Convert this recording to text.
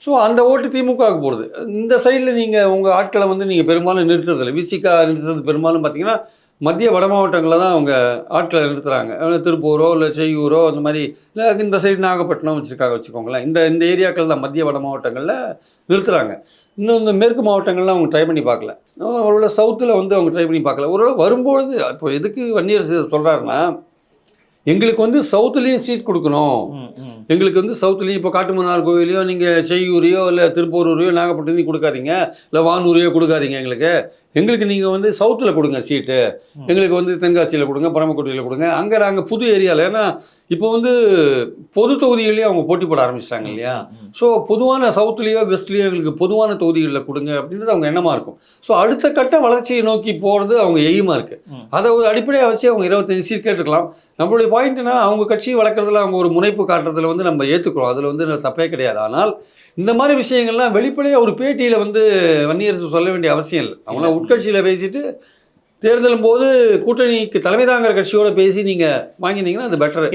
So அந்த ஓட்டு திமுகவுக்கு போடுது. இந்த சைடில் நீங்கள் உங்கள் ஆட்களை வந்து நீங்கள் பெரும்பாலும் நிறுத்துறதில்லை. விசிகா நிறுத்துறது பெரும்பாலும் பார்த்தீங்கன்னா மத்திய வட மாவட்டங்களில் தான் அவங்க ஆட்களை நிறுத்துகிறாங்க. திருப்பூரோ இல்லை செய்யூரோ அந்த மாதிரி, இல்லை இந்த சைடு நாகப்பட்டினம் வச்சுக்கோங்களேன். இந்த இந்த ஏரியாக்கள் தான் மத்திய வட மாவட்டங்களில் நிறுத்துகிறாங்க. இன்னும் இந்த மேற்கு மாவட்டங்கள்லாம் அவங்க ட்ரை பண்ணி பார்க்கல. அவரோட சவுத்தில் வந்து அவங்க ட்ரை பண்ணி பார்க்கல. ஓரளவு வரும்பொழுது இப்போ எதுக்கு வன்னியரசு சொல்கிறாருன்னா, எங்களுக்கு வந்து சவுத்துலேயும் சீட் கொடுக்கணும். எங்களுக்கு வந்து சவுத்துலேயும் இப்போ காட்டுமன்னார் கோவிலையோ நீங்கள் செய்யூரையோ இல்லை திருப்பூரையோ நாகப்பட்டினத்தையும் கொடுக்காதீங்க, இல்லை வானூரையோ கொடுக்காதீங்க. எங்களுக்கு நீங்கள் வந்து சவுத்தில் கொடுங்க சீட்டு. எங்களுக்கு வந்து தென்காசியில் கொடுங்க, பரமக்குடியில் கொடுங்க. அங்கே நாங்கள் புது ஏரியாவில், ஏன்னா இப்போ வந்து பொது தொகுதிகளையும் அவங்க போட்டி போட ஆரம்பிச்சிட்டாங்க இல்லையா. ஸோ பொதுவான சவுத்துலேயோ வெஸ்ட்லேயோ எங்களுக்கு பொதுவான தொகுதிகளில் கொடுங்க அப்படின்றது அவங்க எண்ணமாக இருக்கும். ஸோ அடுத்த கட்ட வளர்ச்சியை நோக்கி போகிறது அவங்க எய்மாக இருக்குது. அதை ஒரு அடிப்படையாக வச்சு அவங்க 25 சீட் கேட்டுக்கலாம். நம்மளுடைய பாயிண்ட்னா அவங்க கட்சியை வளர்க்குறதுல அவங்க ஒரு முனைப்பு காட்டுறதுல வந்து நம்ம ஏற்றுக்கிறோம். அதில் வந்து தப்பே கிடையாது. ஆனால் இந்த மாதிரி விஷயங்கள்லாம் வெளிப்படையாக ஒரு பேட்டியில் வந்து வன்னியரசு சொல்ல வேண்டிய அவசியம் இல்லை. அவங்களாம் உட்கட்சியில் பேசிட்டு தேர்தலும் போது கூட்டணிக்கு தலைமை தாங்கிற கட்சியோடு பேசி நீங்கள் வாங்கினீங்கன்னா அது பெட்டர்.